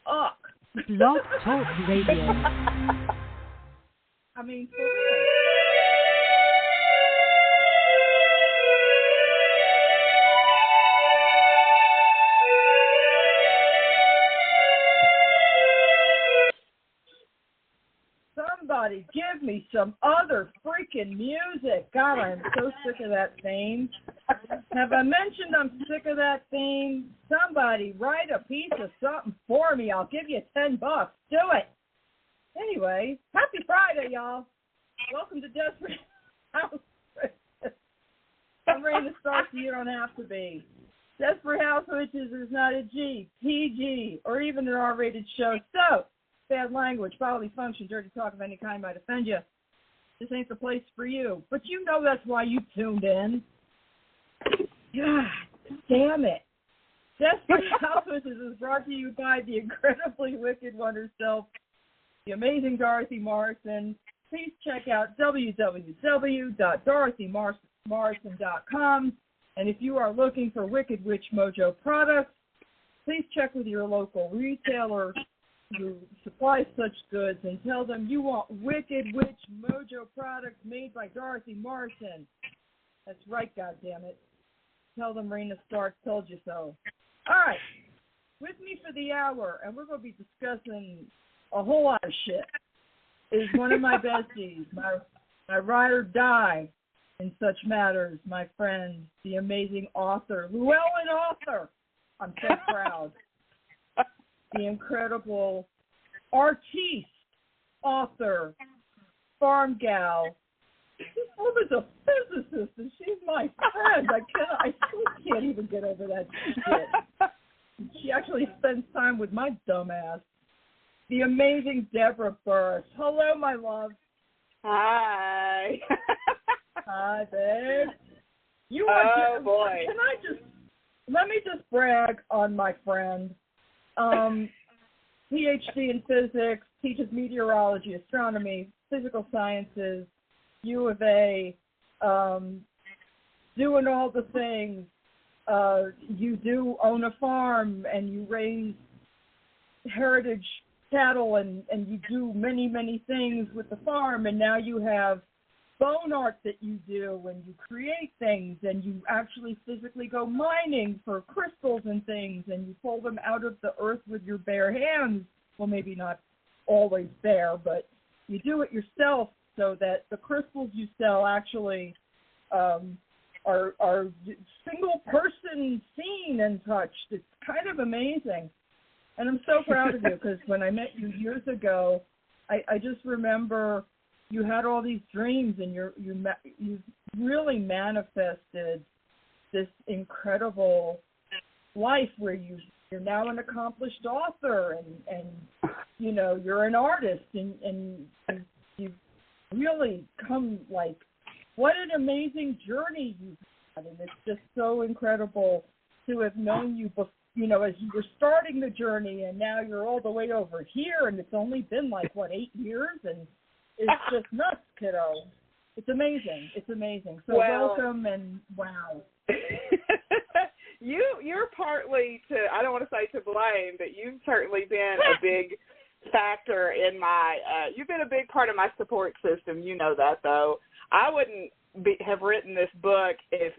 fuck? Blog Talk Radio. I mean, for real. Somebody give me some other freaking music. God, I'm so sick of that theme. Have I mentioned I'm sick of that theme? Somebody write a piece of something for me. I'll give you $10. Do it. Anyway, happy Friday, y'all. Welcome to Desperate House. I'm ready to start so you don't have to be. Desperate House Witches is not a G, PG, or even an R-rated show. So, bad language, bodily function, dirty talk of any kind might offend you. This ain't the place for you. But you know that's why you tuned in. God damn it. Desperate House Witches is brought to you by the incredibly wicked one herself, the amazing Dorothy Morrison. Please check out www.dorothymarrison.com. And if you are looking for Wicked Witch Mojo products, please check with your local retailer who supplies such goods and tell them you want Wicked Witch Mojo products made by Dorothy Morrison. That's right, goddammit. Tell them Raina Stark told you so. All right. With me for the hour, and we're going to be discussing a whole lot of shit, is one of my besties, my ride or die in such matters, my friend, the amazing author, Llewellyn Author. I'm so proud. The incredible artiste, author, farm gal. This woman's a physicist, and she's my friend. I still can't even get over that shit. She actually spends time with my dumbass. The amazing Debra L. Hello, my love. Hi. Hi, babe. You are. Oh boy. Let me just brag on my friend. PhD in physics, teaches meteorology, astronomy, physical sciences, U of A, doing all the things. You do own a farm and you raise heritage cattle and you do many, many things with the farm, and now you have bone art that you do and you create things and you actually physically go mining for crystals and things and you pull them out of the earth with your bare hands. Well, maybe not always bare, but you do it yourself so that the crystals you sell actually are single person seen and touched. It's kind of amazing. And I'm so proud of you because when I met you years ago, I just remember you had all these dreams and you really manifested this incredible life where you're now an accomplished author and you know, you're an artist and you've really come, like, what an amazing journey you've had, and it's just so incredible to have known you before. You know, as you were starting the journey, and now you're all the way over here, and it's only been like, 8 years, and it's just nuts, kiddo. It's amazing. It's amazing. So welcome, and wow. You're partly I don't want to say to blame, but you've certainly been a big factor in my, you've been a big part of my support system. You know that, though. I wouldn't have written this book if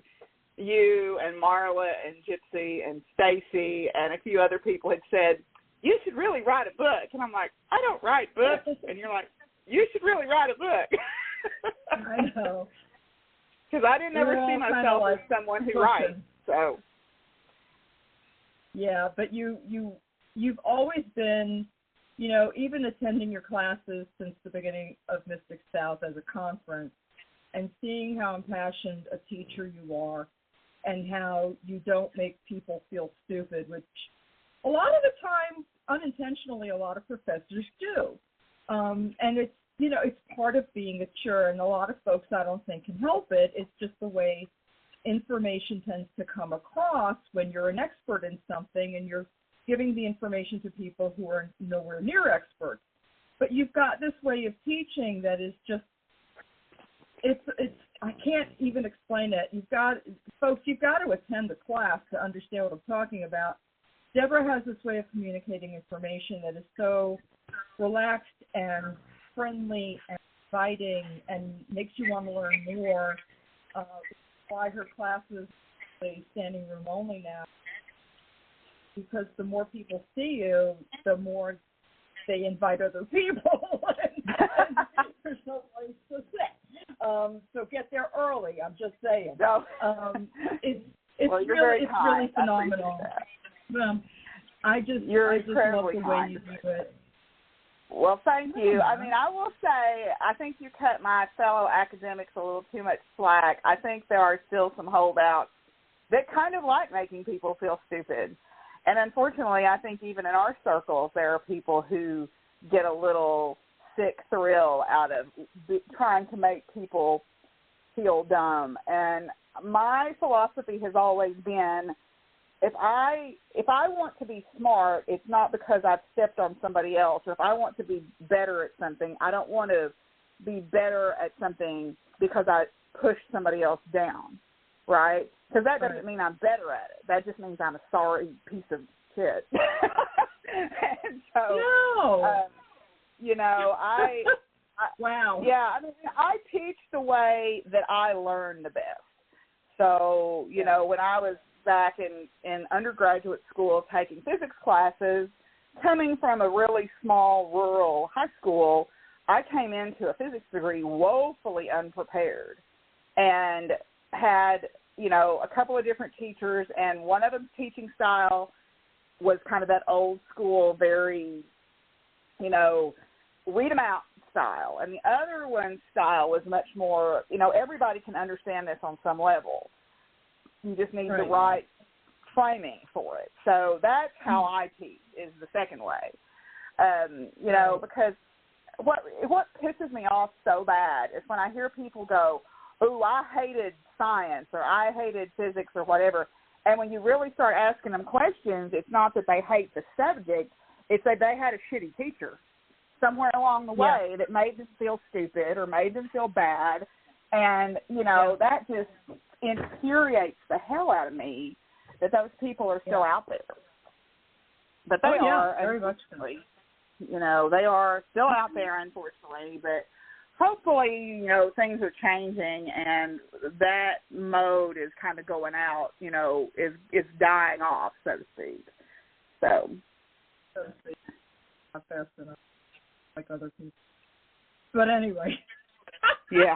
you and Marla and Gypsy and Stacy and a few other people had said, you should really write a book. And I'm like, I don't write books. And you're like, you should really write a book. I know. Because I didn't ever see myself as someone who writes. So. Yeah, but you've always been, you know, even attending your classes since the beginning of Mystic South as a conference and seeing how impassioned a teacher you are and how you don't make people feel stupid, which a lot of the time, unintentionally, a lot of professors do. And it's, you know, it's part of being mature, and a lot of folks, I don't think, can help it. It's just the way information tends to come across when you're an expert in something and you're giving the information to people who are nowhere near experts. But you've got this way of teaching that is just, it's I can't even explain it. Folks, you've got to attend the class to understand what I'm talking about. Debra has this way of communicating information that is so relaxed and friendly and inviting and makes you want to learn more. Why her classes are standing room only now, because the more people see you, the more they invite other people, and there's no place to sit. So get there early. I'm just saying. No. It's well, really phenomenal. I just love the way you do it. Well, thank you. I mean, I will say, I think you cut my fellow academics a little too much slack. I think there are still some holdouts that kind of like making people feel stupid. And unfortunately, I think even in our circles, there are people who get a little sick thrill out of trying to make people feel dumb. And my philosophy has always been, if I want to be smart, it's not because I've stepped on somebody else. Or if I want to be better at something, I don't want to be better at something because I pushed somebody else down, right? Because that doesn't mean I'm better at it. That just means I'm a sorry piece of shit. And so, wow. Yeah, I mean, I teach the way that I learn the best. So, you know, when I was back in undergraduate school taking physics classes, coming from a really small rural high school, I came into a physics degree woefully unprepared and had, you know, a couple of different teachers, and one of them's teaching style was kind of that old school, very, you know, read them out style. And the other one's style was much more, you know, everybody can understand this on some level. You just need the right framing for it. So that's how I teach, is the second way. You know, because what pisses me off so bad is when I hear people go, "Ooh, I hated science," or "I hated physics," or whatever. And when you really start asking them questions, it's not that they hate the subject, it's that they had a shitty teacher somewhere along the way that made them feel stupid or made them feel bad. And, you know, that just infuriates the hell out of me that those people are still out there. But they are, very much so. You know, they are still out there, unfortunately. But hopefully, you know, things are changing and that mode is kind of going out, you know, is dying off, so to speak. So to speak. Not fast enough, like other people. But anyway. Yeah.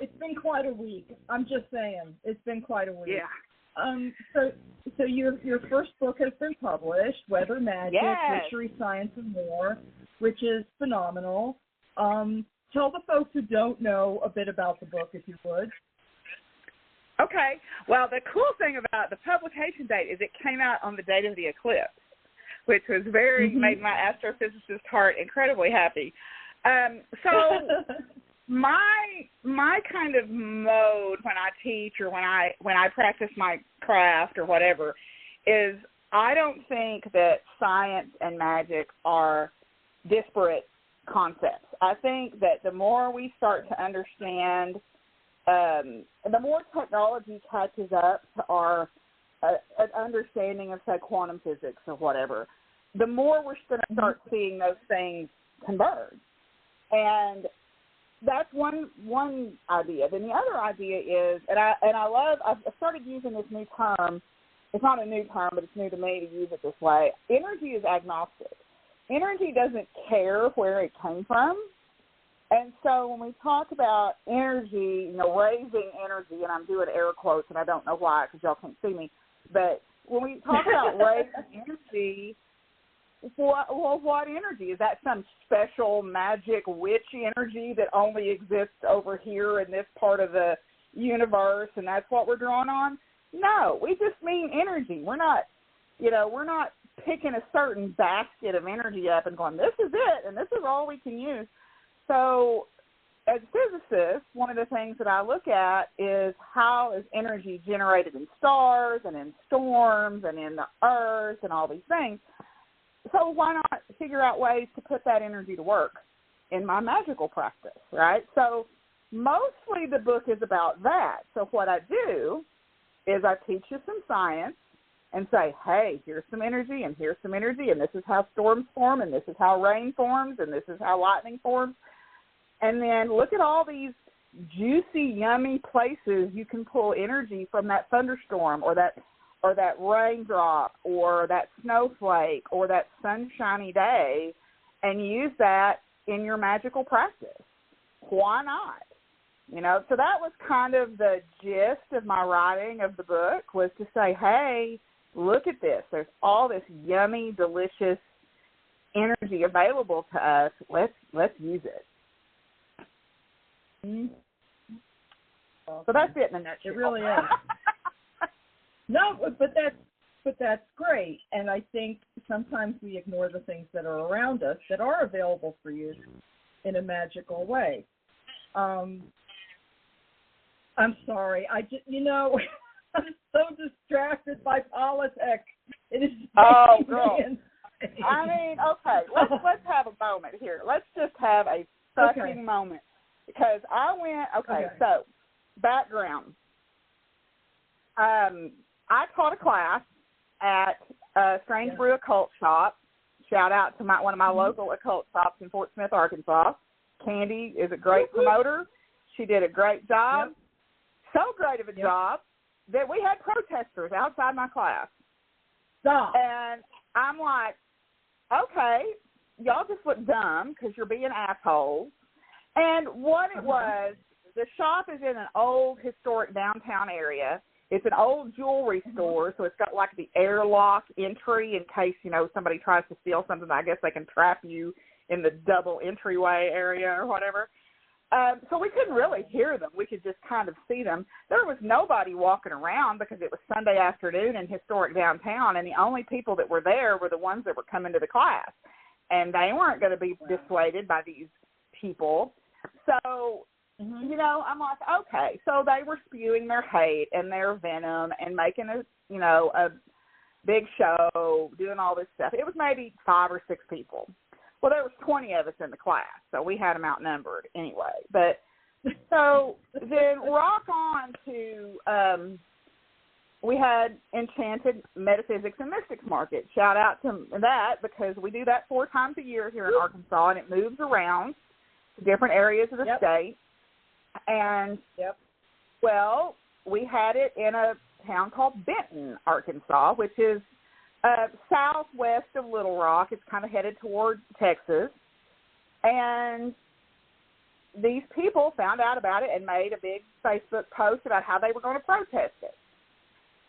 It's been quite a week. I'm just saying. It's been quite a week. Yeah. So your first book has been published, Weather Magic, Witchery, Science, and More, which is phenomenal. Tell the folks who don't know a bit about the book, if you would. Okay. Well, the cool thing about the publication date is it came out on the date of the eclipse, which was made my astrophysicist heart incredibly happy. So my kind of mode when I teach or when I practice my craft or whatever is I don't think that science and magic are disparate concepts. I think that the more we start to understand, the more technology catches up to our understanding of, say, quantum physics or whatever, the more we're going to start seeing those things converge. And that's one idea. Then the other idea is, and I started using this new term. It's not a new term, but it's new to me to use it this way. Energy is agnostic. Energy doesn't care where it came from. And so when we talk about energy, you know, raising energy, and I'm doing air quotes, and I don't know why because y'all can't see me, but when we talk about raising energy, what energy? Is that some special magic witch energy that only exists over here in this part of the universe, and that's what we're drawing on? No, we just mean energy. We're not picking a certain basket of energy up and going, this is it, and this is all we can use. So as a physicist, one of the things that I look at is how is energy generated in stars and in storms and in the earth and all these things. So why not figure out ways to put that energy to work in my magical practice, right? So mostly the book is about that. So what I do is I teach you some science and say, hey, here's some energy, and here's some energy, and this is how storms form, and this is how rain forms, and this is how lightning forms. And then look at all these juicy, yummy places you can pull energy from that thunderstorm or that raindrop or that snowflake or that sunshiny day, and use that in your magical practice. Why not? You know, so that was kind of the gist of my writing of the book, was to say, hey, look at this. There's all this yummy, delicious energy available to us. Let's use it. Mm-hmm. So that's it in a nutshell. It really is. No, but that's great. And I think sometimes we ignore the things that are around us that are available for use in a magical way. I'm sorry. I'm so distracted by politics. It is. Oh, girl. I mean, okay. Let's have a moment here. Let's just have a fucking moment, because I went. Okay. So background. I taught a class at Strange Brew Occult Shop. Shout out to one of my local occult shops in Fort Smith, Arkansas. Candy is a great promoter. She did a great job. Yep. So great of a job that we had protesters outside my class. Stop. And I'm like, okay, y'all just look dumb because you're being assholes. And what it was, the shop is in an old historic downtown area. It's an old jewelry store, so it's got like the airlock entry in case, somebody tries to steal something. I guess they can trap you in the double entryway area or whatever. So we couldn't really hear them. We could just kind of see them. There was nobody walking around because it was Sunday afternoon in historic downtown, and the only people that were there were the ones that were coming to the class. And they weren't going to be dissuaded by these people. So, I'm like, okay. So they were spewing their hate and their venom and making a big show, doing all this stuff. It was maybe 5 or 6 people. Well, there was 20 of us in the class, so we had them outnumbered anyway. But so then rock on to we had Enchanted Metaphysics and Mystics Market. Shout out to that, because we do that 4 times a year here in Arkansas, and it moves around to different areas of the state. And, well, we had it in a town called Benton, Arkansas, which is southwest of Little Rock. It's kind of headed toward Texas. And these people found out about it and made a big Facebook post about how they were going to protest it.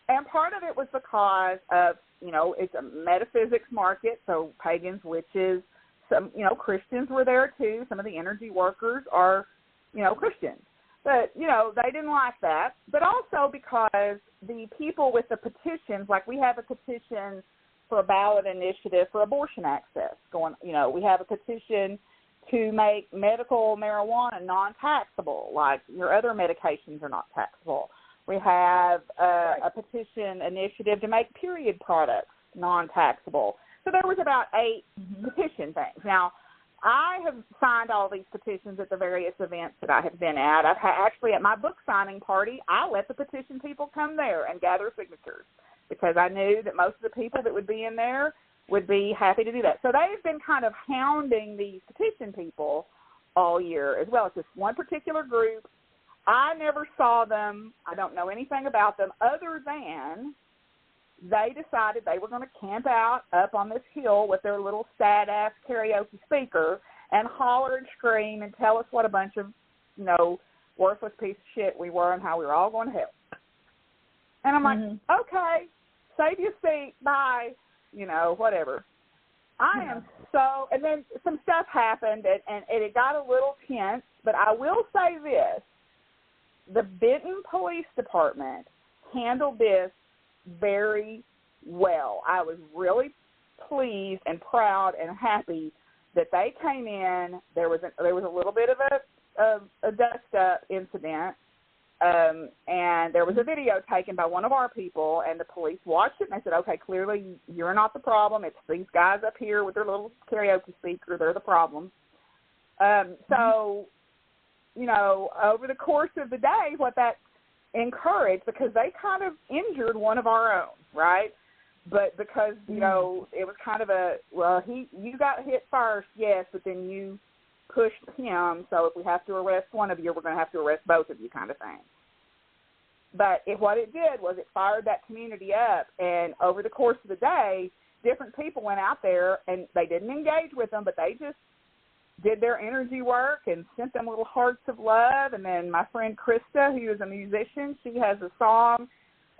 And part of it was because of, it's a metaphysics market, so pagans, witches, some, Christians were there too. Some of the energy workers are, Christians. But, they didn't like that. But also because the people with the petitions, like we have a petition for a ballot initiative for abortion access going, we have a petition to make medical marijuana non-taxable, like your other medications are not taxable. We have a petition initiative to make period products non-taxable. So there was about 8 petition things. Now, I have signed all these petitions at the various events that I have been at. Actually, at my book signing party, I let the petition people come there and gather signatures, because I knew that most of the people that would be in there would be happy to do that. So they've been kind of hounding these petition people all year as well. It's just one particular group. I never saw them. I don't know anything about them other than they decided they were going to camp out up on this hill with their little sad-ass karaoke speaker and holler and scream and tell us what a bunch of, worthless piece of shit we were and how we were all going to hell. And I'm like, okay, save your seat, bye, whatever. I am so, and then some stuff happened, and it got a little tense, but I will say this. The Benton Police Department handled this very well. I was really pleased and proud and happy that they came in. There was a little bit of a dust-up incident, and there was a video taken by one of our people, and the police watched it, and they said, okay, clearly you're not the problem. It's these guys up here with their little karaoke speaker. They're the problem. So, over the course of the day, what that encouraged, because they kind of injured one of our own, right? but because, you know, it was kind of you got hit first, yes, but then you pushed him, so if we have to arrest one of you, we're going to have to arrest both of you kind of thing. But what it did was it fired that community up, and over the course of the day, different people went out there, and they didn't engage with them, but they just did their energy work and sent them little hearts of love. And then my friend Krista, who is a musician, she has a song.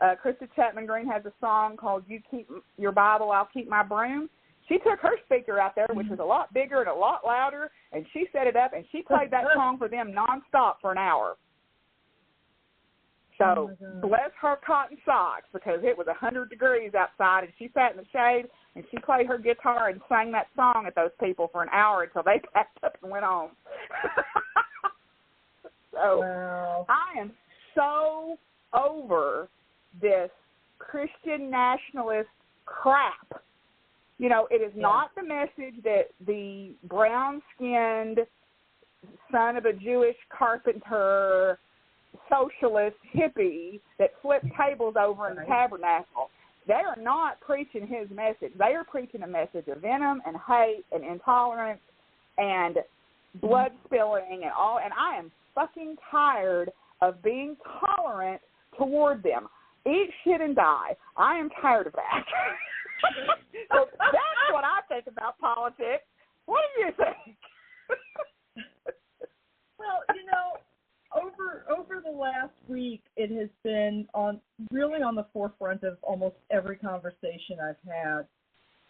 Krista Chapman Green has a song called "You Keep Your Bible, I'll Keep My Broom." She took her speaker out there, which was a lot bigger and a lot louder, and she set it up, and she played that song for them nonstop for an hour. So bless her cotton socks, because it was 100 degrees outside, and she sat in the shade, and she played her guitar and sang that song at those people for an hour until they packed up and went home. So wow. I am so over this Christian nationalist crap. You know, it is not the message that the brown-skinned son of a Jewish carpenter, socialist hippie that flipped tables over in the tabernacle. They are not preaching his message. They are preaching a message of venom and hate and intolerance and blood spilling and all. And I am fucking tired of being tolerant toward them. Eat shit and die. I am tired of that. So that's what I think about politics. What do you think? Well, you know, over the last week, it has been on the forefront of almost every conversation I've had.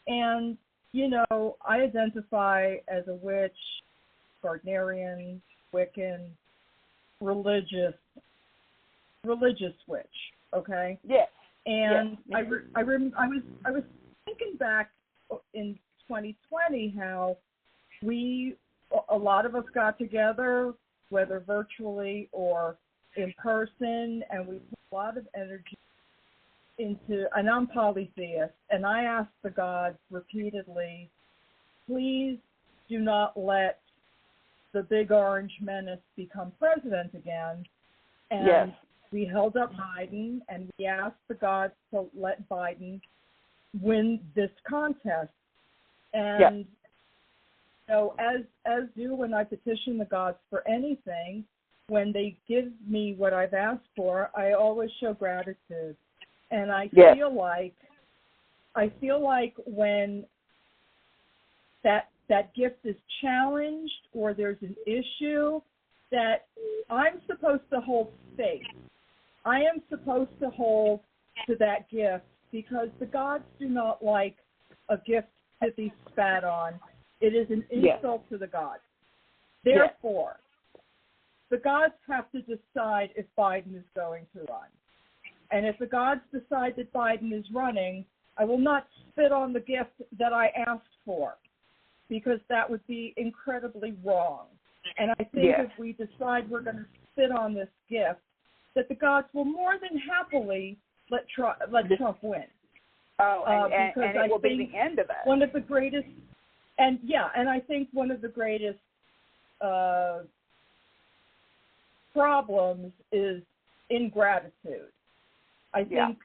And, you know, I identify as a witch, Gardnerian, Wiccan, religious witch, okay? Yes. And yes. I was thinking back in 2020 how a lot of us got together, whether virtually or in person, and we put a lot of energy into, and I'm polytheist, and I asked the gods repeatedly, please do not let the big orange menace become president again. And yes. we held up Biden, and we asked the gods to let Biden win this contest. And so as do when I petition the gods for anything, when they give me what I've asked for, I always show gratitude. And I feel like when that gift is challenged or there's an issue, that I'm supposed to hold space. I am supposed to hold to that gift, because the gods do not like a gift to be spat on. It is an insult to the gods. Therefore, the gods have to decide if Biden is going to run. And if the gods decide that Biden is running, I will not spit on the gift that I asked for, because that would be incredibly wrong. And I think if we decide we're going to spit on this gift, that the gods will more than happily let Trump win. Oh, and it will be the end of it. One of the greatest, and I think one of the greatest problems is ingratitude. I think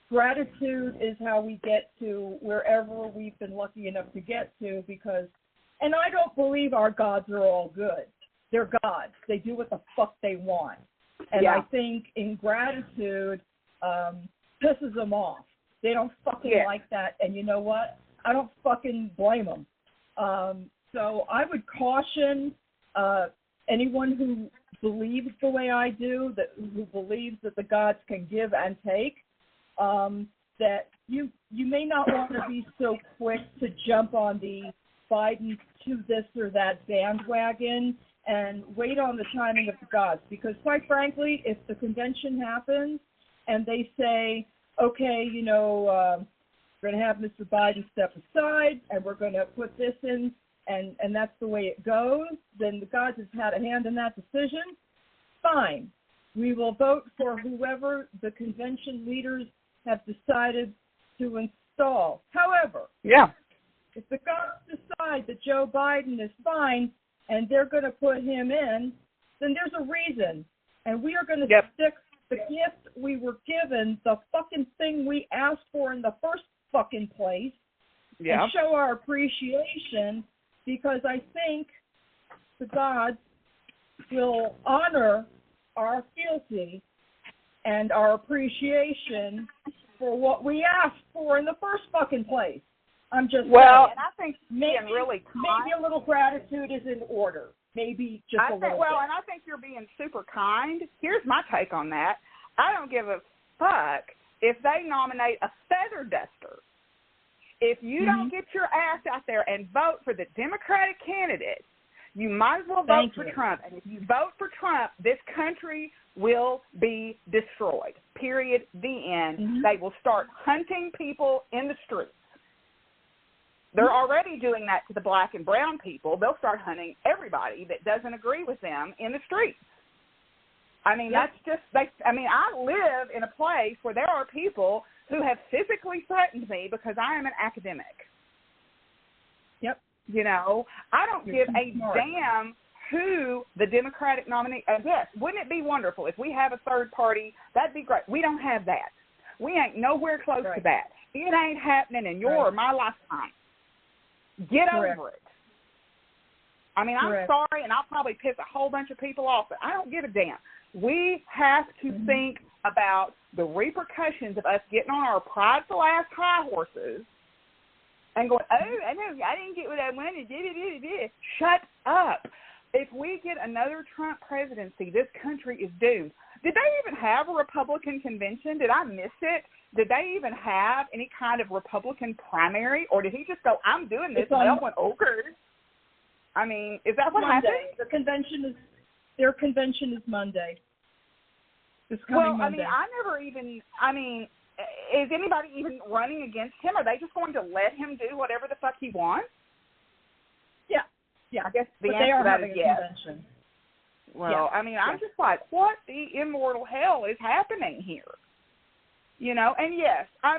gratitude is how we get to wherever we've been lucky enough to get to, because, and I don't believe our gods are all good. They're gods. They do what the fuck they want. And I think ingratitude pisses them off. They don't fucking like that. And you know what? I don't fucking blame them. So I would caution anyone who believes the way I do, who believes that the gods can give and take, that you may not want to be so quick to jump on the Biden to this or that bandwagon, and wait on the timing of the gods. Because quite frankly, if the convention happens and they say, okay, you know, we're going to have Mr. Biden step aside and we're going to put this in, and that's the way it goes, then the gods have had a hand in that decision. Fine. We will vote for whoever the convention leaders have decided to install. However, if the gods decide that Joe Biden is fine and they're going to put him in, then there's a reason. And we are going to stick the gift we were given, the fucking thing we asked for in the first fucking place and show our appreciation, because I think the gods will honor our fealty and our appreciation for what we asked for in the first fucking place. I'm just saying. And I think maybe a little gratitude is in order. Maybe just a little bit. Well, and I think you're being super kind. Here's my take on that. I don't give a fuck if they nominate a feather duster. If you don't get your ass out there and vote for the Democratic candidate, you might as well vote for Trump. And if you vote for Trump, this country will be destroyed. Period. The end. They will start hunting people in the streets. They're already doing that to the black and brown people. They'll start hunting everybody that doesn't agree with them in the streets. I mean, that's just, I live in a place where there are people who have physically threatened me because I am an academic. Yep. You know, I don't give a damn who the Democratic nominee. Yes, wouldn't it be wonderful if we have a third party? That'd be great. We don't have that. We ain't nowhere close to that. It ain't happening in your or my lifetime. Get over it. I mean, I'm sorry, and I'll probably piss a whole bunch of people off, but I don't give a damn. We have to think about the repercussions of us getting on our prideful-ass high horses and going, oh, I didn't get what I wanted. Shut up. If we get another Trump presidency, this country is doomed. Did they even have a Republican convention? Did I miss it? Did they even have any kind of Republican primary? Or did he just go, I'm doing this, and they went, okay. I mean, is that what happened? Their convention is Monday. This coming Monday. Is anybody even running against him? Are they just going to let him do whatever the fuck he wants? Yeah. I guess the answer to that is yes. Convention. Well, I'm just like, what the immortal hell is happening here? You know, and yes, I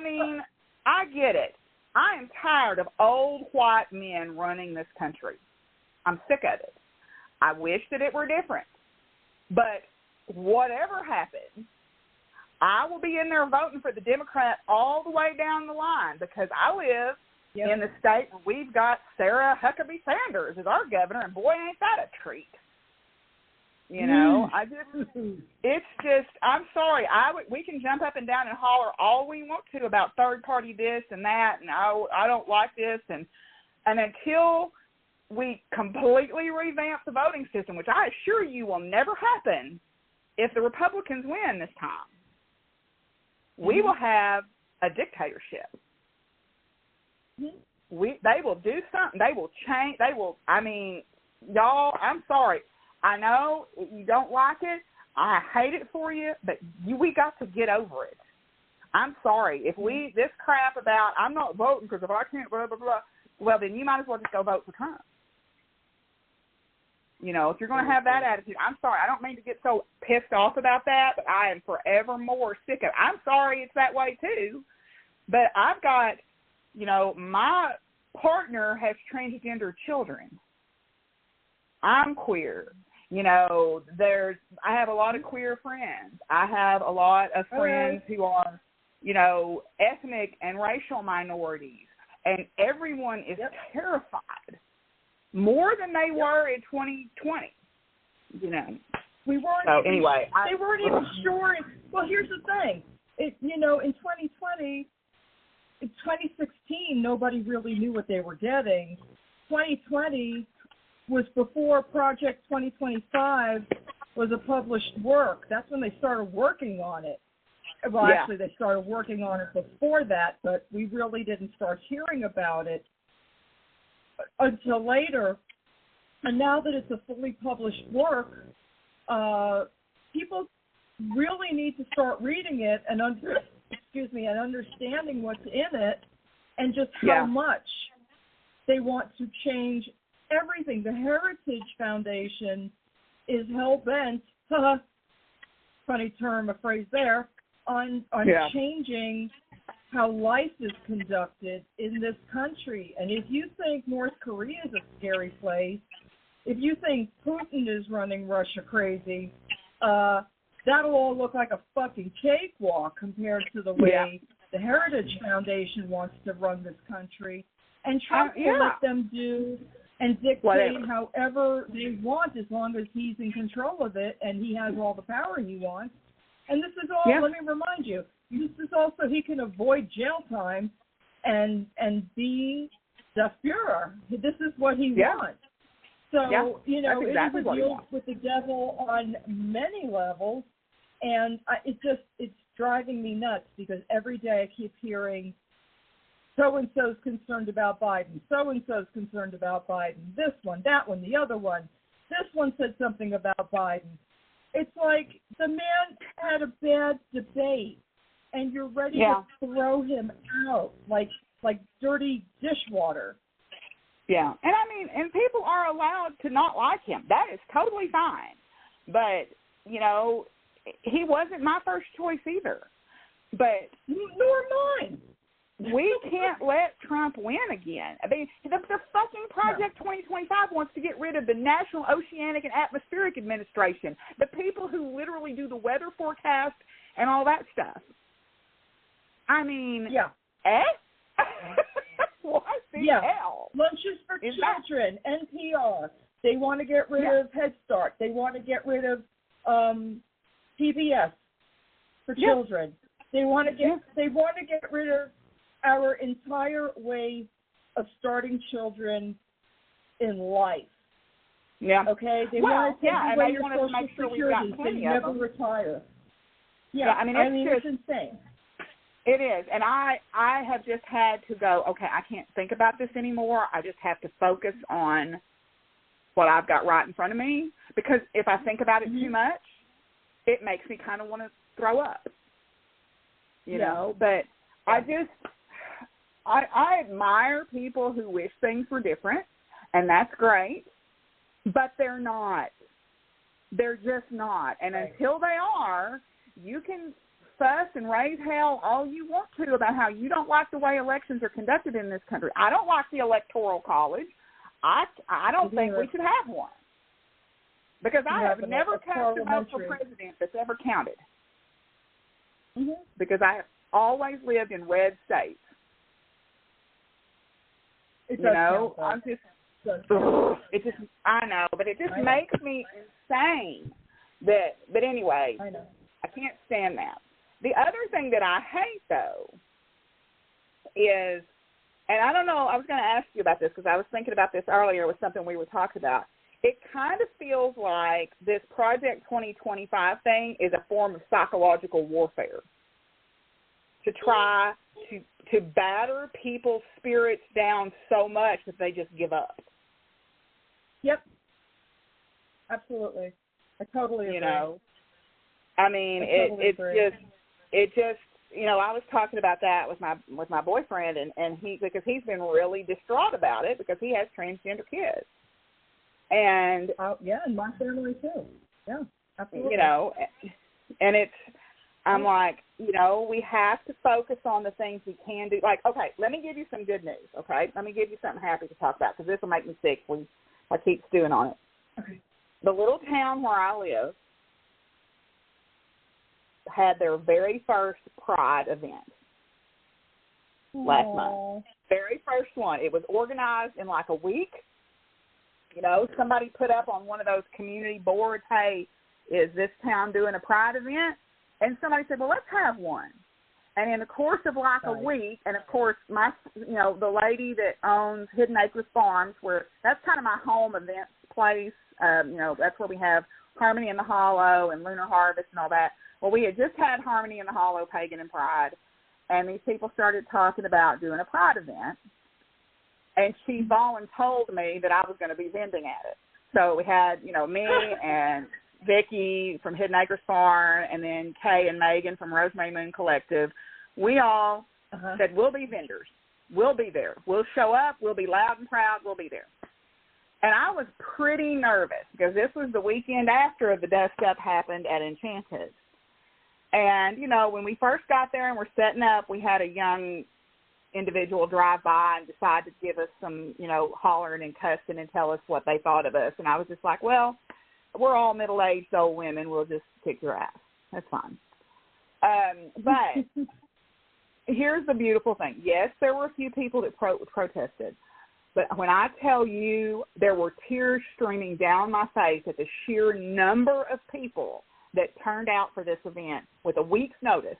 get it. I am tired of old white men running this country. I'm sick of it. I wish that it were different. But whatever happens, I will be in there voting for the Democrat all the way down the line, because I live in the state where we've got Sarah Huckabee Sanders as our governor, and boy, ain't that a treat. You know, it's just, I'm sorry. We can jump up and down and holler all we want to about third party this and that, and I don't like this, and until we completely revamp the voting system, which I assure you will never happen if the Republicans win this time, we will have a dictatorship. They will do something. They will change. Y'all, I'm sorry. I know you don't like it. I hate it for you, but we got to get over it. I'm sorry. If this crap about I'm not voting because if I can't blah, blah, blah, well, then you might as well just go vote for Trump. You know, if you're going to have that attitude, I'm sorry. I don't mean to get so pissed off about that, but I am forever more sick of it. I'm sorry it's that way too, but I've got, my partner has transgender children. I'm queer. I have a lot of queer friends. I have a lot of friends who are, ethnic and racial minorities, and everyone is terrified. More than they were in 2020, We weren't. So anyway, they weren't even sure. Well, here's the thing. In 2020, in 2016, nobody really knew what they were getting. 2020 was before Project 2025 was a published work. That's when they started working on it. Well, actually, they started working on it before that, but we really didn't start hearing about it until later. And now that it's a fully published work, people really need to start reading it and understanding what's in it, and just how much they want to change everything. The Heritage Foundation is hell-bent, funny term, a phrase there, on changing how life is conducted in this country. And if you think North Korea is a scary place, if you think Putin is running Russia crazy, that'll all look like a fucking cakewalk compared to the way the Heritage Foundation wants to run this country, and Trump will let them do and dictate however they want, as long as he's in control of it and he has all the power he wants. And this is all, let me remind you, this is also, he can avoid jail time and be the Führer. This is what he wants. So, you know, exactly, it is a deal with the devil on many levels, and it's driving me nuts, because every day I keep hearing so-and-so's concerned about Biden, so-and-so's concerned about Biden, this one, that one, the other one, this one said something about Biden. It's like the man had a bad debate, and you're ready to throw him out like dirty dishwater. Yeah, and I mean, and people are allowed to not like him. That is totally fine. But, you know, he wasn't my first choice either. But nor mine. We can't let Trump win again. I mean, the fucking Project 2025 wants to get rid of the National Oceanic and Atmospheric Administration, the people who literally do the weather forecast and all that stuff. I mean, what the hell? Lunches for Children, NPR. They want to get rid of Head Start. They want to get rid of PBS for children. They want to get rid of our entire way of starting children in life. Yeah. Okay? They want to take away your Social Security so you never retire. I mean, it's insane. It is. And I have just had to go, okay, I can't think about this anymore. I just have to focus on what I've got right in front of me. Because if I think about it too much, it makes me kind of want to throw up. You know? But I admire people who wish things were different, and that's great, but they're not. They're just not. And until they are, you can fuss and raise hell all you want to about how you don't like the way elections are conducted in this country. I don't like the Electoral College. I don't think we should have one, because I have never cast a vote for president that's ever counted, because I have always lived in red states. You know, I'm just, I know, but it just makes me insane but anyway, I can't stand that. The other thing that I hate, though, is, and I don't know, I was going to ask you about this because I was thinking about this earlier with something we were talking about. It kind of feels like this Project 2025 thing is a form of psychological warfare to try to batter people's spirits down so much that they just give up. Yep. Absolutely. I totally agree. You know, I mean, it's just, you know, I was talking about that with my boyfriend, and because he's been really distraught about it because he has transgender kids. And and my family too. Yeah, absolutely. You know, and I'm like, you know, we have to focus on the things we can do. Like, okay, let me give you some good news, okay? Let me give you something happy to talk about, because this will make me sick when I keep stewing on it. Okay. The little town where I live had their very first Pride event last month. Very first one. It was organized in like a week. You know, somebody put up on one of those community boards, hey, is this town doing a Pride event? And somebody said, well, let's have one. And in the course of like a week, and of course, the lady that owns Hidden Acres Farms, where that's kind of my home events place, you know, that's where we have Harmony in the Hollow and Lunar Harvest and all that. Well, we had just had Harmony in the Hollow, Pagan and Pride, and these people started talking about doing a Pride event. And she voluntold me that I was going to be vending at it. So we had, you know, me and Vicki from Hidden Acres Farm, and then Kay and Megan from Rosemary Moon Collective. We all said, we'll be vendors. We'll be there. We'll show up. We'll be loud and proud. We'll be there. And I was pretty nervous because this was the weekend after the dust up happened at Enchanted. And, you know, when we first got there and we're setting up, we had a young individual drive by and decide to give us some, you know, hollering and cussing and tell us what they thought of us. And I was just like, well, we're all middle-aged old women. We'll just kick your ass. That's fine. But here's the beautiful thing. Yes, there were a few people that protested. But when I tell you there were tears streaming down my face at the sheer number of people that turned out for this event with a week's notice,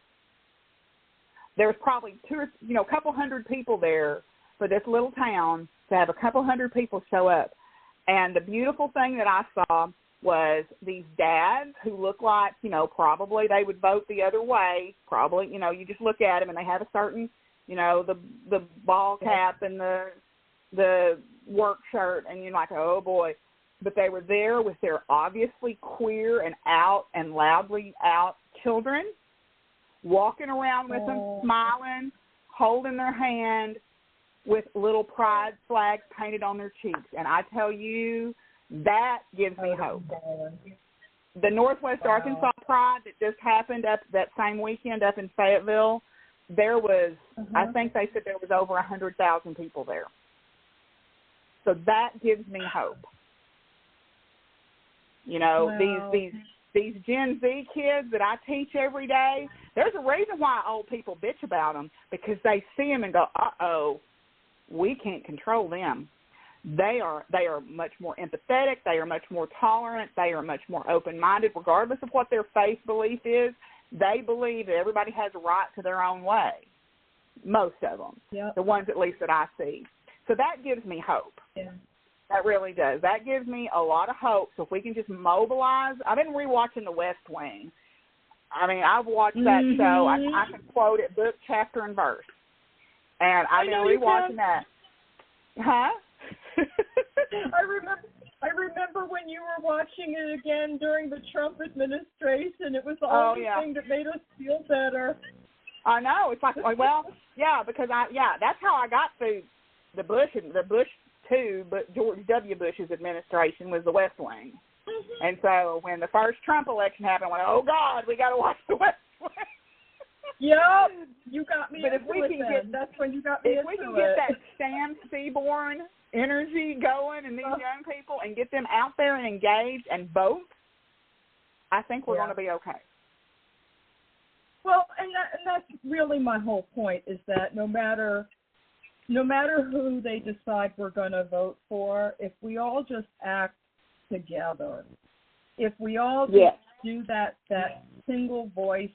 there was probably a couple hundred people there for this little town to have a couple hundred people show up. And the beautiful thing that I saw was these dads who look like, probably they would vote the other way. Probably, you just look at them and they have a certain, the ball cap and the work shirt, and you're like, oh boy. But they were there with their obviously queer and out and loudly out children, walking around with them, smiling, holding their hand, with little pride flags painted on their cheeks. And I tell you, that gives me hope. The Northwest Arkansas Pride that just happened up that same weekend up in Fayetteville, there was, I think they said there was over 100,000 people there. So that gives me hope. These Gen Z kids that I teach every day, there's a reason why old people bitch about them, because they see them and go, uh-oh, we can't control them. They are much more empathetic. They are much more tolerant. They are much more open-minded, regardless of what their faith belief is. They believe that everybody has a right to their own way. Most of them, the ones at least that I see. So that gives me hope. Yeah. That really does. That gives me a lot of hope. So if we can just mobilize. I've been rewatching The West Wing. I mean, I've watched that show. I can quote it book, chapter, and verse. And I've been rewatching that. Huh? I remember when you were watching it again during the Trump administration. It was the only thing that made us feel better. I know. It's like, well, yeah, because that's how I got through the Bush 2, but George W. Bush's administration was The West Wing. Mm-hmm. And so when the first Trump election happened, I went, oh God, we got to watch The West Wing. Yep, you got me. But if we can get, that's when you got me into it. If we can get that Sam Seaborn energy going in these young people and get them out there and engaged and vote, I think we're going to be okay. Well, and that's really my whole point, is that no matter who they decide we're going to vote for, if we all just act together, if we all just do that single voice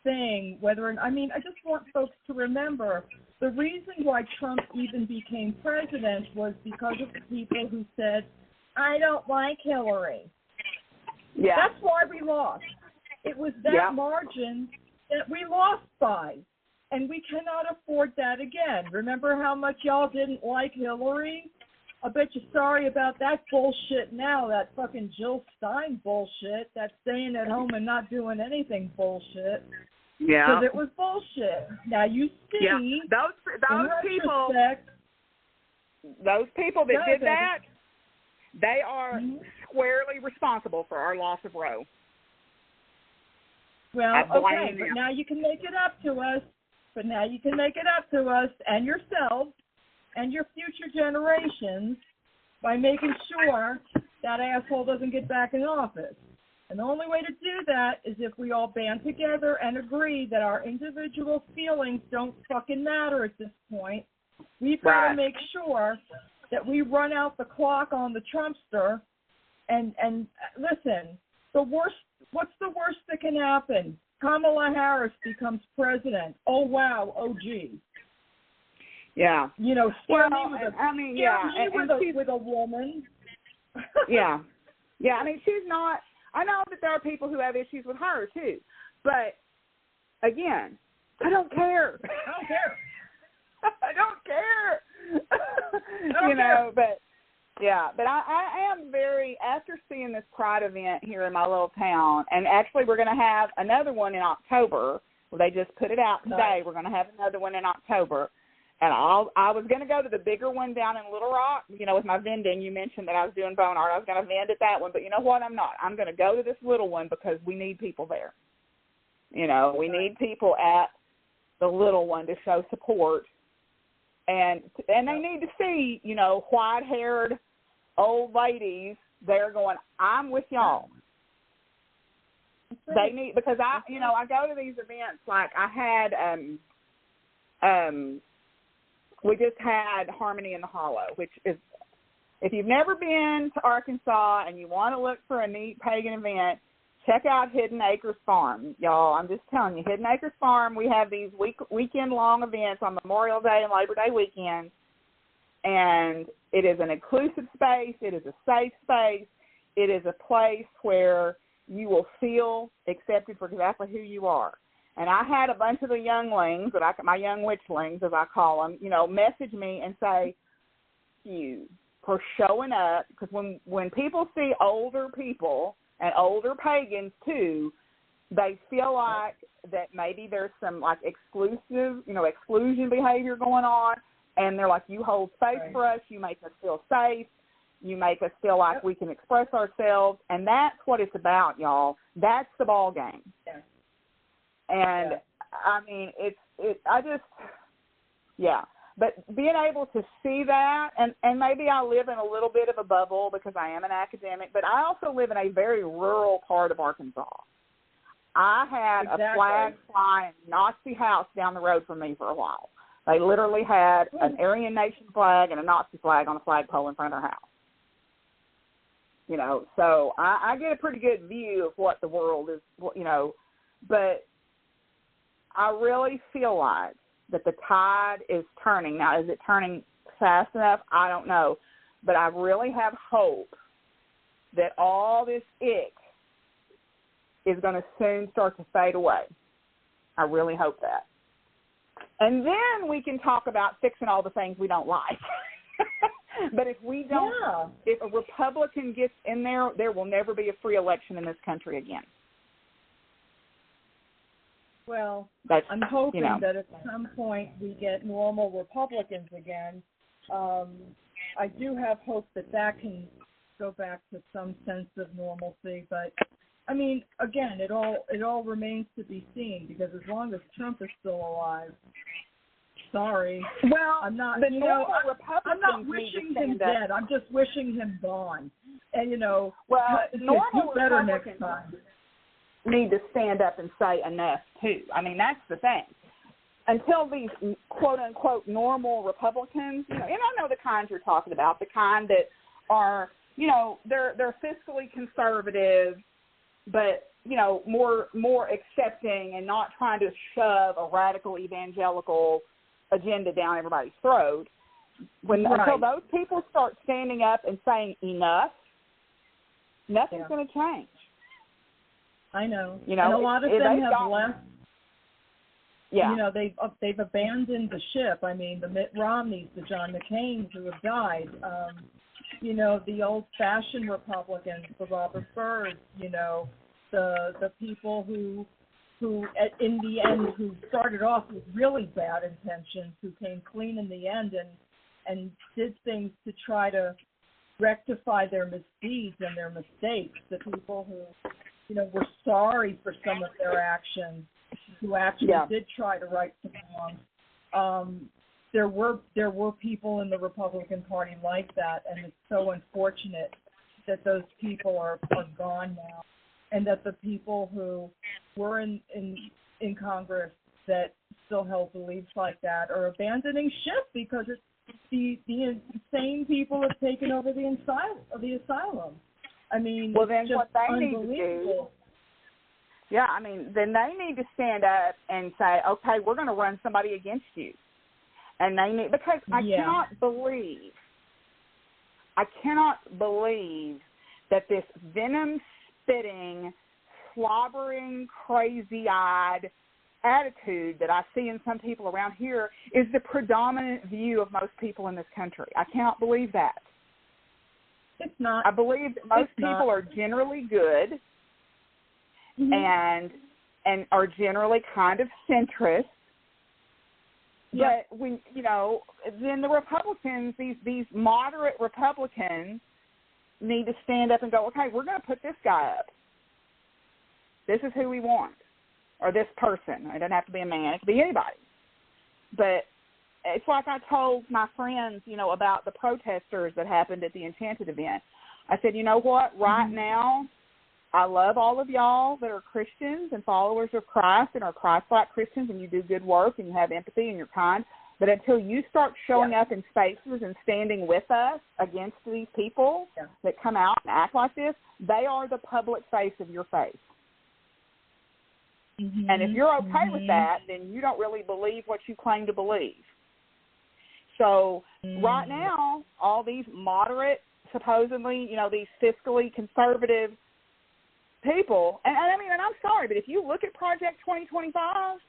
thing, I just want folks to remember the reason why Trump even became president was because of the people who said, I don't like Hillary. Yeah. That's why we lost. It was that margin that we lost by, and we cannot afford that again. Remember how much y'all didn't like Hillary? I bet you're sorry about that bullshit now, that fucking Jill Stein bullshit, that staying at home and not doing anything bullshit. Yeah. Because it was bullshit. Now you see, those people that did that, they are squarely responsible for our loss of Roe. Well, okay, but now you can make it up to us. And yourselves and your future generations by making sure that asshole doesn't get back in office. And the only way to do that is if we all band together and agree that our individual feelings don't fucking matter at this point. We've got to make sure that we run out the clock on the Trumpster. And listen, what's the worst that can happen? Kamala Harris becomes president. Oh, wow. Oh, gee. Yeah. Scare me with a woman. Yeah. Yeah, I mean, she's not. I know that there are people who have issues with her, too. But, again, I don't care. I don't care. But I am very, after seeing this Pride event here in my little town, and actually we're going to have another one in October. Well, they just put it out today. Nice. We're going to have another one in October. And I was going to go to the bigger one down in Little Rock, with my vending. You mentioned that I was doing bone art. I was going to vend at that one. But you know what? I'm not. I'm going to go to this little one because we need people there. We need people at the little one to show support. And they need to see, white-haired old ladies there going, I'm with y'all. They need, because I go to these events, like I had we just had Harmony in the Hollow, which is, if you've never been to Arkansas and you want to look for a neat pagan event, check out Hidden Acres Farm, y'all. I'm just telling you, Hidden Acres Farm, we have these weekend-long events on Memorial Day and Labor Day weekend, and it is an inclusive space. It is a safe space. It is a place where you will feel accepted for exactly who you are. And I had a bunch of the younglings, my young witchlings, as I call them, message me and say, thank you for showing up, because when people see older people and older pagans too, they feel like that maybe there's some like exclusion behavior going on, and they're like, you hold space for us, you make us feel safe, you make us feel like we can express ourselves, and that's what it's about, y'all. That's the ball game. Yeah. And I mean, but being able to see that, and maybe I live in a little bit of a bubble because I am an academic, but I also live in a very rural part of Arkansas. I had a flag flying Nazi house down the road from me for a while. They literally had an Aryan Nation flag and a Nazi flag on a flagpole in front of their house. So I get a pretty good view of what the world is, but I really feel like that the tide is turning. Now, is it turning fast enough? I don't know. But I really have hope that all this ick is going to soon start to fade away. I really hope that. And then we can talk about fixing all the things we don't like. But if we don't, if a Republican gets in there, there will never be a free election in this country again. Well, I'm hoping that at some point we get normal Republicans again. I do have hope that can go back to some sense of normalcy. But, I mean, again, it all remains to be seen, because as long as Trump is still alive, sorry. Well, I'm not, I'm not wishing him dead. I'm just wishing him gone. And, normal do better Republicans next time. Need to stand up and say enough, too. I mean, that's the thing. Until these quote-unquote normal Republicans, and I know the kind you're talking about, the kind that are, they're fiscally conservative, but, more accepting and not trying to shove a radical evangelical agenda down everybody's throat. Until those people start standing up and saying enough, nothing's going to change. I know. And a lot of them have left. Yeah. They've abandoned the ship. I mean, the Mitt Romneys, the John McCains who have died. The old-fashioned Republicans, the Robert Byrds. The people who in the end, who started off with really bad intentions, who came clean in the end and did things to try to rectify their misdeeds and their mistakes. The people who were sorry for some of their actions, who actually did try to right some wrongs. There were people in the Republican Party like that, and it's so unfortunate that those people are gone now, and that the people who were in Congress that still held beliefs like that are abandoning ship, because it's the insane people have taken over the asylum. I mean, well, then just what they need to do, then they need to stand up and say, okay, we're going to run somebody against you. And they need, because I cannot believe that this venom-spitting, slobbering, crazy-eyed attitude that I see in some people around here is the predominant view of most people in this country. I cannot believe that. It's not. I believe that most people are generally good and are generally kind of centrist. But when then the Republicans, these moderate Republicans, need to stand up and go, okay, we're going to put this guy up. This is who we want, or this person. It doesn't have to be a man; it could be anybody. But it's like I told my friends, about the protesters that happened at the Enchanted event. I said, you know what? Right now, I love all of y'all that are Christians and followers of Christ and are Christ-like Christians, and you do good work and you have empathy and you're kind. But until you start showing up in spaces and standing with us against these people that come out and act like this, they are the public face of your faith. Mm-hmm. And if you're okay with that, then you don't really believe what you claim to believe. So right now, all these moderate, supposedly, these fiscally conservative people, and I mean, and I'm sorry, but if you look at Project 2025,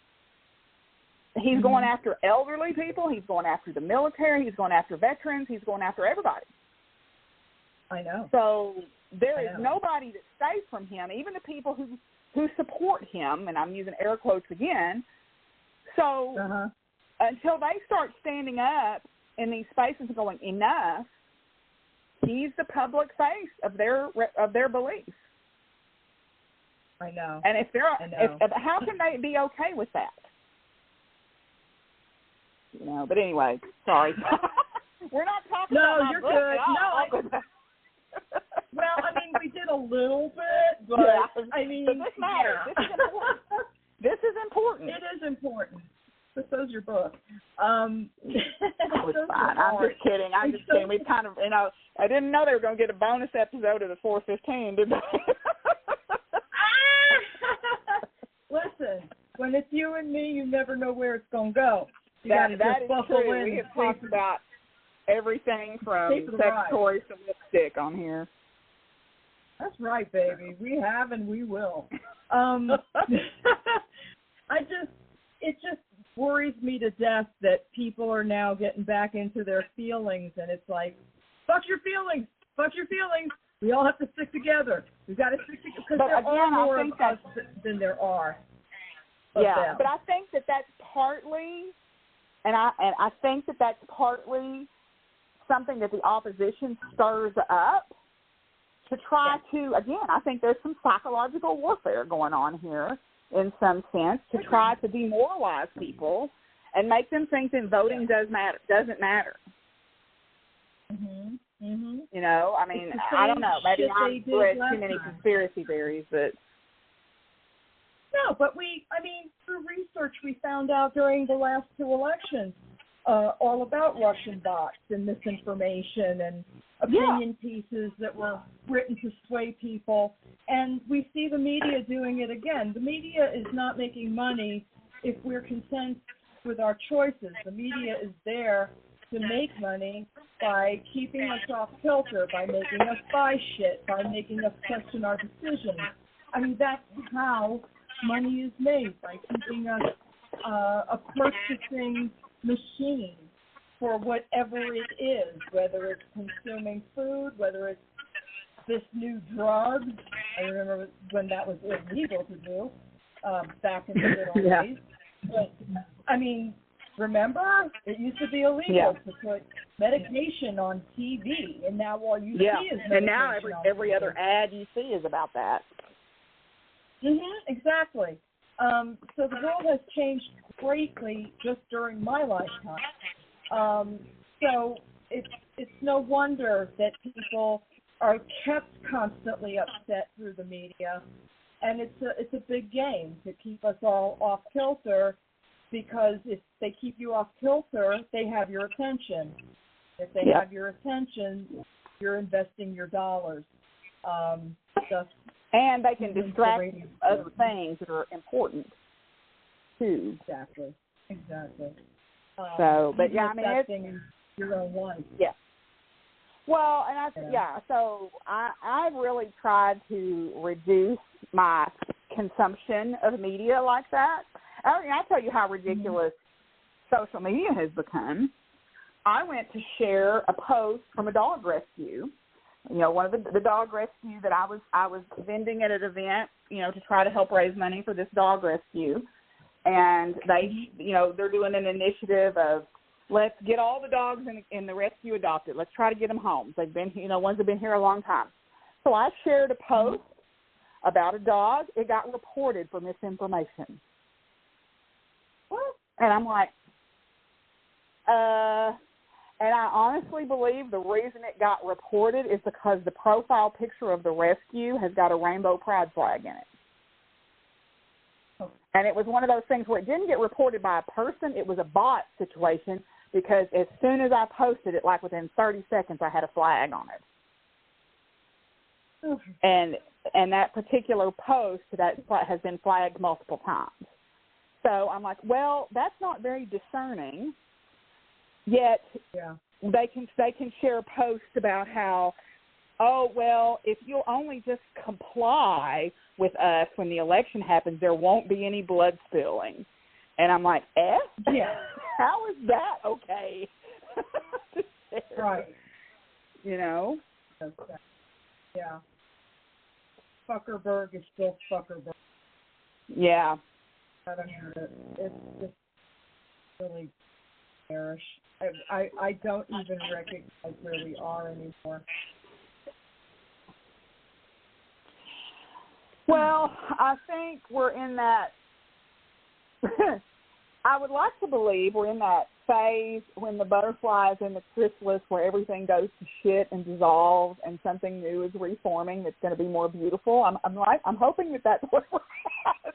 he's going after elderly people, he's going after the military, he's going after veterans, he's going after everybody. I know. So there is nobody that's safe from him, even the people who support him, and I'm using air quotes again. So until they start standing up in these spaces and going, enough, he's the public face of their beliefs. I know. And if how can they be okay with that? But anyway, sorry. We're not talking about my you're book good. at all. Well, I mean, we did a little bit, but I mean, but this matters. This is important. It is important. But so's your book. It's fine. I'm just kidding. We kind of, I didn't know they were going to get a bonus episode of the 415, did they? Listen, when it's you and me, you never know where it's going to go. That is true. We have talked about everything from sex toys to lipstick on here. That's right, baby. We have and we will. It just worries me to death that people are now getting back into their feelings, and it's like, fuck your feelings. Fuck your feelings. We all have to stick together. We've got to stick together because there are more of us than there are. Yeah, but I think that's partly, and I think that's partly something that the opposition stirs up to try to, again, I think there's some psychological warfare going on here in some sense to try to demoralize people and make them think that voting doesn't matter. I mean, I don't know. Maybe I've read too many conspiracy theories, but... No, but through research, we found out during the last two elections all about Russian bots and misinformation and opinion pieces that were written to sway people. And we see the media doing it again. The media is not making money if we're content with our choices. The media is there to make money by keeping us off kilter, by making us buy shit, by making us question our decisions. I mean, that's how money is made, by keeping us a purchasing machine for whatever it is, whether it's consuming food, whether it's this new drug. I remember when that was illegal to do back in the good old days. But, I mean, remember? It used to be illegal to put medication on TV, and now all you see is medication. And now every other ad you see is about that. Exactly. So the world has changed greatly just during my lifetime. So it's no wonder that people are kept constantly upset through the media, and it's a big game to keep us all off kilter, because if they keep you off kilter, they have your attention. If they have your attention, you're investing your dollars. And they can distract you from other things that are important, too. Exactly. So, but it's your own life. Yeah. Well, and so I've really tried to reduce my consumption of media like that. I'll tell you how ridiculous social media has become. I went to share a post from a dog rescue. One of the dog rescue that I was vending at an event, to try to help raise money for this dog rescue. And they, they're doing an initiative of, let's get all the dogs in the rescue adopted. Let's try to get them home. They've been, ones have been here a long time. So I shared a post about a dog. It got reported for misinformation. And I'm like, And I honestly believe the reason it got reported is because the profile picture of the rescue has got a rainbow pride flag in it. Okay. And it was one of those things where it didn't get reported by a person. It was a bot situation because as soon as I posted it, like within 30 seconds, I had a flag on it. Okay. And that particular post that has been flagged multiple times. So I'm like, well, that's not very discerning. Yet they can share posts about how, oh, well, if you'll only just comply with us when the election happens, there won't be any blood spilling. And I'm like, Yeah. How is that okay? Right. You know? Okay. Yeah. Fuckerberg is still Fuckerberg. Yeah. I don't know. It's just really bearish. I don't even recognize where we are anymore. Well, I think we're in that, I would like to believe we're in that phase when the butterflies in the chrysalis where everything goes to shit and dissolves and something new is reforming that's going to be more beautiful. I'm hoping that that's what we're at.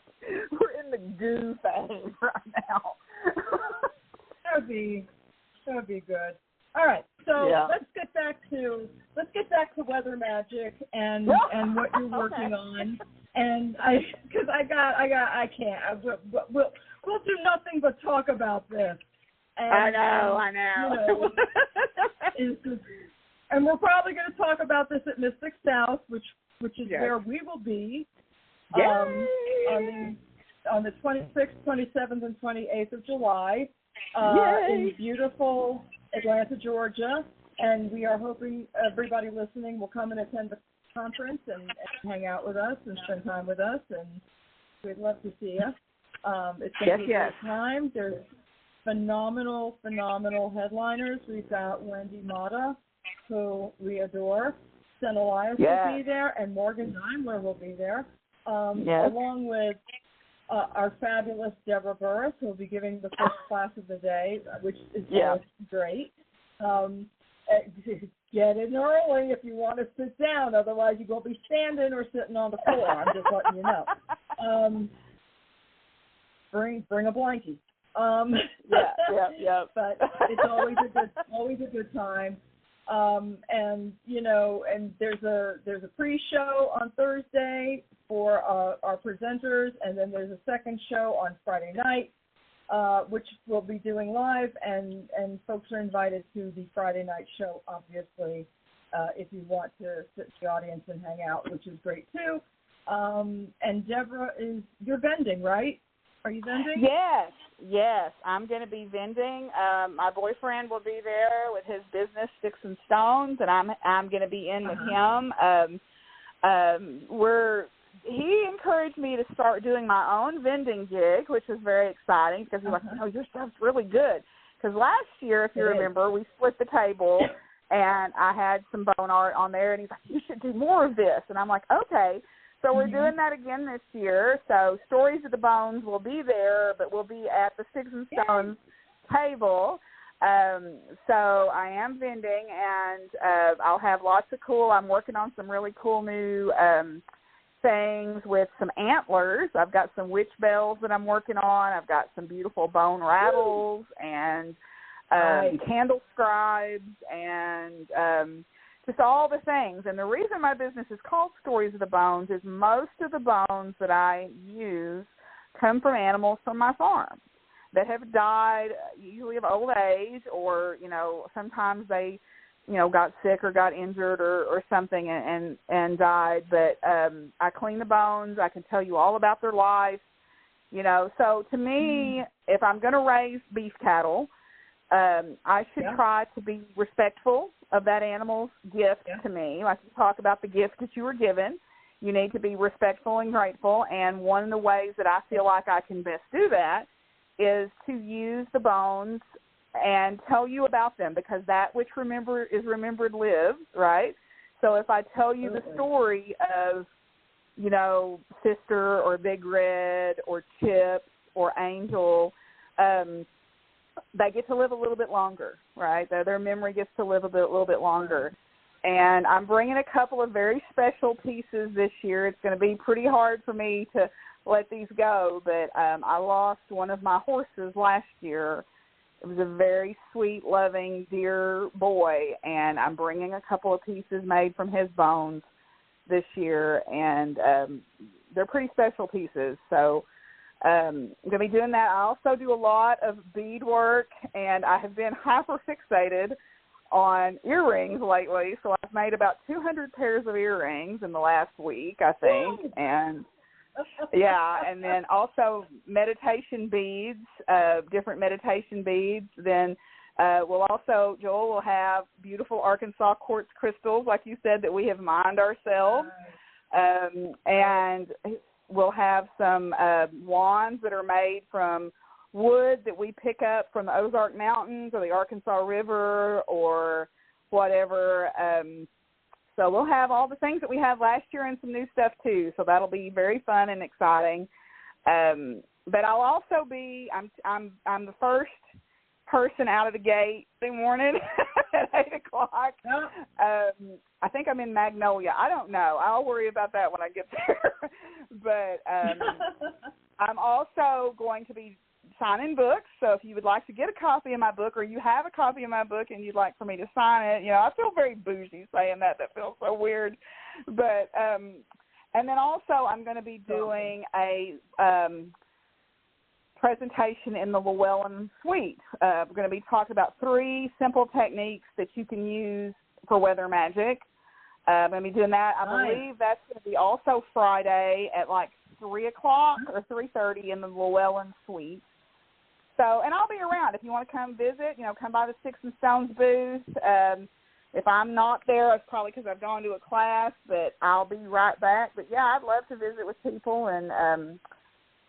We're in the goo phase right now. That would be good. All right, so let's get back to weather magic and what you're working on. And I can't. We'll do nothing but talk about this. And, I know. And we're probably going to talk about this at Mystic South, which is where we will be on the 26th, 27th, and 28th of July in beautiful Atlanta, Georgia. And we are hoping everybody listening will come and attend the conference and hang out with us and spend time with us. And we'd love to see you. It's going to be a great time. There's phenomenal headliners. We've got Wendy Mata, who we adore. Sen Elias will be there, and Morgan Daimler will be there, along with our fabulous Debra L, who will be giving the first class of the day, which is great. Get in early if you want to sit down. Otherwise, you won't be standing or sitting on the floor. I'm just letting you know. Bring a blankie. But it's always a good time. And there's a pre-show on Thursday for our presenters, and then there's a second show on Friday night, which we'll be doing live, and folks are invited to the Friday night show, obviously, if you want to sit in the audience and hang out, which is great too. And Debra, you're vending, right? Are you vending? Yes, I'm going to be vending. My boyfriend will be there with his business, Sticks and Stones, and I'm going to be in with him. He encouraged me to start doing my own vending gig, which is very exciting because he's like, your stuff's really good. Because last year, if you remember, we split the table, and I had some bone art on there, and he's like, you should do more of this. And I'm like, okay. So we're doing that again this year. So Stories of the Bones will be there, but we'll be at the Sticks and Stones table. So I am vending, and I'll have lots of I'm working on some really cool new things with some antlers. I've got some witch bells that I'm working on. I've got some beautiful bone rattles and candle scribes and just all the things. And the reason my business is called Stories of the Bones is most of the bones that I use come from animals from my farm that have died, usually of old age, or, sometimes they, got sick or got injured or something and died. But I clean the bones. I can tell you all about their life, So to me, if I'm going to raise beef cattle, I should try to be respectful of that animal's gift to me. Like you talk about the gift that you were given, you need to be respectful and grateful. And one of the ways that I feel like I can best do that is to use the bones and tell you about them, because that which is remembered lives, right? So if I tell you the story of, Sister or Big Red or Chips or Angel, they get to live a little bit longer, right? Their memory gets to live a little bit longer. And I'm bringing a couple of very special pieces this year. It's going to be pretty hard for me to let these go, but I lost one of my horses last year. It was a very sweet, loving, dear boy, and I'm bringing a couple of pieces made from his bones this year, and they're pretty special pieces. So I'm going to be doing that. I also do a lot of bead work, and I have been hyper-fixated on earrings lately, so I've made about 200 pairs of earrings in the last week, I think, and yeah, and then also meditation beads, different meditation beads. Then Joel will have beautiful Arkansas quartz crystals, like you said, that we have mined ourselves, and we'll have some wands that are made from wood that we pick up from the Ozark Mountains or the Arkansas River or whatever. So we'll have all the things that we had last year and some new stuff too. So that'll be very fun and exciting. But I'll also be I'm the first person out of the gate every morning at 8:00. I think I'm in Magnolia. I don't know. I'll worry about that when I get there. But I'm also going to be signing books, so if you would like to get a copy of my book or you have a copy of my book and you'd like for me to sign it, I feel very bougie saying that. That feels so weird. But and then also I'm going to be doing a presentation in the Llewellyn Suite. We're going to be talking about 3 simple techniques that you can use for weather magic. I'm going to be doing that. I believe that's going to be also Friday at like 3 o'clock or 3:30 in the Llewellyn Suite. So, and I'll be around if you want to come visit, come by the Sticks and Stones booth. If I'm not there, it's probably because I've gone to a class, but I'll be right back. But, yeah, I'd love to visit with people. And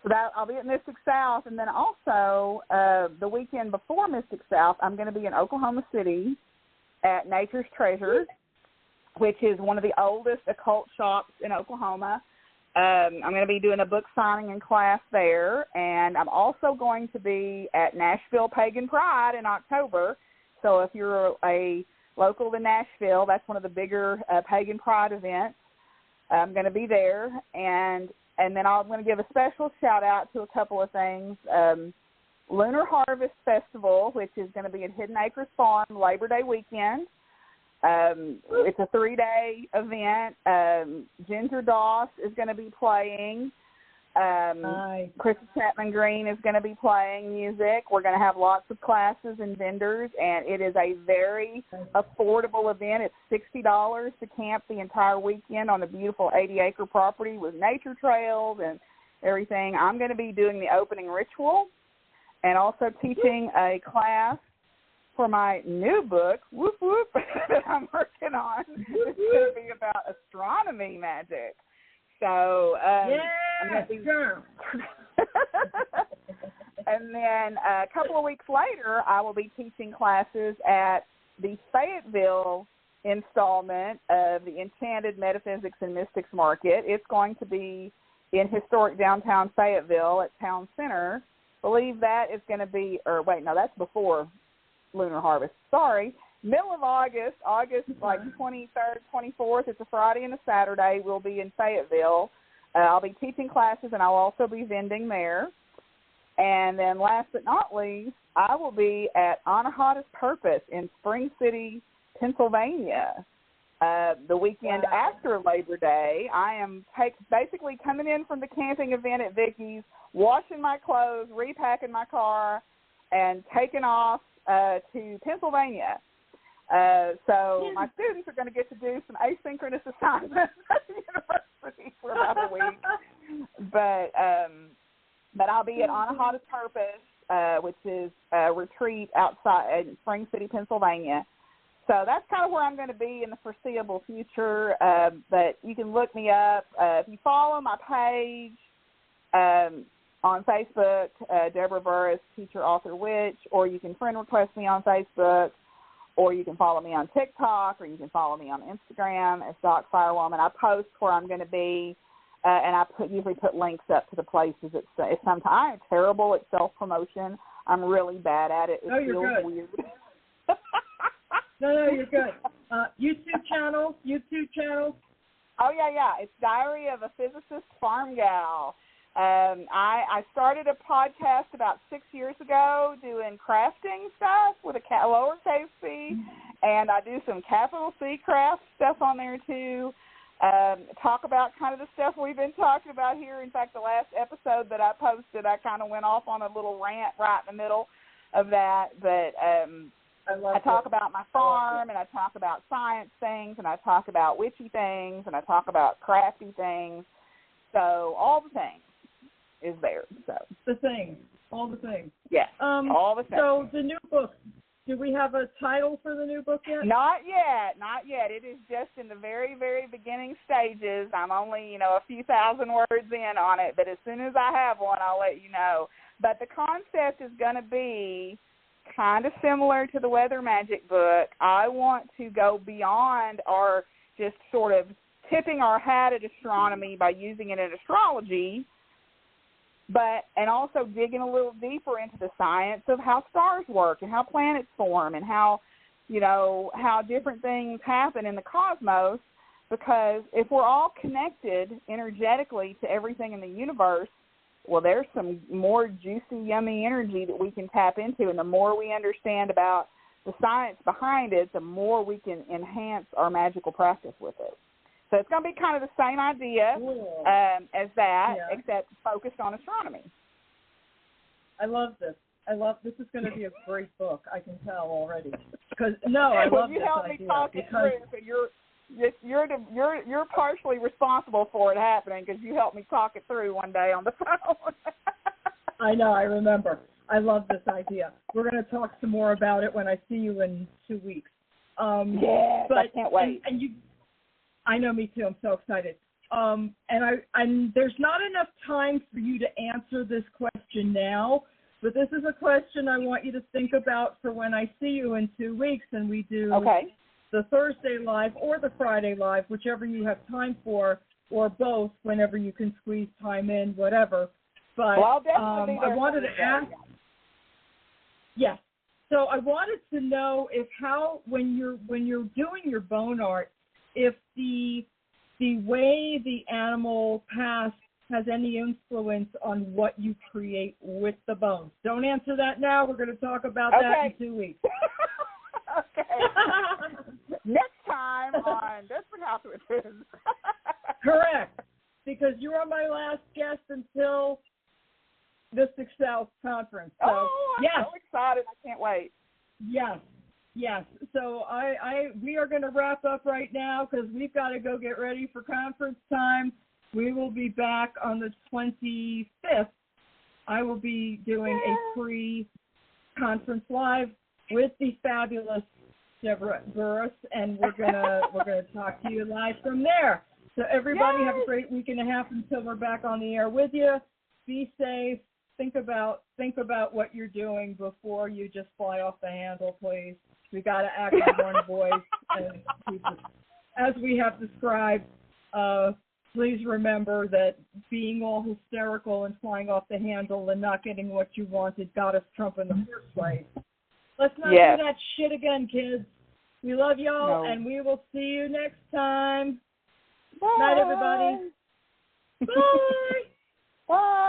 so that I'll be at Mystic South. And then also the weekend before Mystic South, I'm going to be in Oklahoma City at Nature's Treasures, which is one of the oldest occult shops in Oklahoma. I'm going to be doing a book signing and class there, and I'm also going to be at Nashville Pagan Pride in October. So if you're a local to Nashville, that's one of the bigger Pagan Pride events. I'm going to be there, and then I'm going to give a special shout-out to a couple of things. Lunar Harvest Festival, which is going to be at Hidden Acres Farm Labor Day weekend. It's a 3-day event. Ginger Doss is going to be playing. Chris Chapman Green is going to be playing music. We're going to have lots of classes and vendors, and it is a very affordable event. It's $60 to camp the entire weekend on a beautiful 80-acre property with nature trails and everything. I'm going to be doing the opening ritual and also teaching a class for my new book, whoop whoop, that I'm working on. It's going to be about astronomy magic. So, and then a couple of weeks later, I will be teaching classes at the Fayetteville installment of the Enchanted Metaphysics and Mystics Market. It's going to be in historic downtown Fayetteville at Town Center. I believe that is going to be, that's before Lunar Harvest. Sorry. Middle of August like 23rd, 24th. It's a Friday and a Saturday. We'll be in Fayetteville. I'll be teaching classes, and I'll also be vending there. And then last but not least, I will be at Anahata's Purpose in Spring City, Pennsylvania. The weekend after Labor Day. I am basically coming in from the camping event at Vicky's, washing my clothes, repacking my car, and taking off to Pennsylvania. So my students are going to get to do some asynchronous assignments at the university for about a week. But I'll be at Anahata's Purpose, which is a retreat outside in Spring City, Pennsylvania. So that's kind of where I'm going to be in the foreseeable future. But you can look me up. If you follow my page on Facebook, Debra L, Teacher, Author, Witch, or you can friend request me on Facebook, or you can follow me on TikTok, or you can follow me on Instagram as Doc Firewoman. I post where I'm going to be, and I usually put links up to the places. Sometimes I'm terrible at self-promotion. I'm really bad at it. It you're feels good. weird. No, you're good. YouTube channel. Oh, yeah. It's Diary of a Physicist Farm Gal. I started a podcast about 6 years ago doing crafting stuff with a lowercase c, and I do some capital C craft stuff on there, too. Talk about kind of the stuff we've been talking about here. In fact, the last episode that I posted, I kind of went off on a little rant right in the middle of that, but I talk about my farm, and I talk about science things, and I talk about witchy things, and I talk about crafty things. So all the things is there. So all the things. Yeah, all the things. So the new book, do we have a title for the new book yet? Not yet. It is just in the very, very beginning stages. I'm only, a few thousand words in on it, but as soon as I have one, I'll let you know. But the concept is going to be kind of similar to the Weather Magic book. I want to go beyond our just sort of tipping our hat at astronomy by using it in astrology, and also digging a little deeper into the science of how stars work and how planets form and how different things happen in the cosmos, because if we're all connected energetically to everything in the universe, well, there's some more juicy, yummy energy that we can tap into, and the more we understand about the science behind it, the more we can enhance our magical practice with it. So it's going to be kind of the same idea as that, except focused on astronomy. I love this. This is going to be a great book. I can tell already. I love this idea. You helped me talk it through, so you're partially responsible for it happening because you helped me talk it through one day on the phone. I know. I remember. I love this idea. We're going to talk some more about it when I see you in 2 weeks. I can't wait. And I know, me too. I'm so excited. And there's not enough time for you to answer this question now, but this is a question I want you to think about for when I see you in 2 weeks and we do the Thursday Live or the Friday Live, whichever you have time for, or both, whenever you can squeeze time in, whatever. But I'll definitely be there. I wanted to ask. Yes. So I wanted to know when you're doing your bone art, if the way the animal passed has any influence on what you create with the bones. Don't answer that now. We're going to talk about that in 2 weeks. Okay. Next time on Desperate Housewives. Correct. Because you're on my last guest until the Excel conference. So, I'm so excited. I can't wait. Yes. So we are going to wrap up right now because we've got to go get ready for conference time. We will be back on the 25th. I will be doing a pre-conference live with the fabulous Debra L, and we're gonna talk to you live from there. So everybody have a great week and a half until we're back on the air with you. Be safe. Think about what you're doing before you just fly off the handle, please. We got to act in one voice, as we have described. Please remember that being all hysterical and flying off the handle and not getting what you wanted got us Trump in the first place. Let's not do that shit again, kids. We love y'all, and we will see you next time. Bye. Night, everybody. Bye. Bye.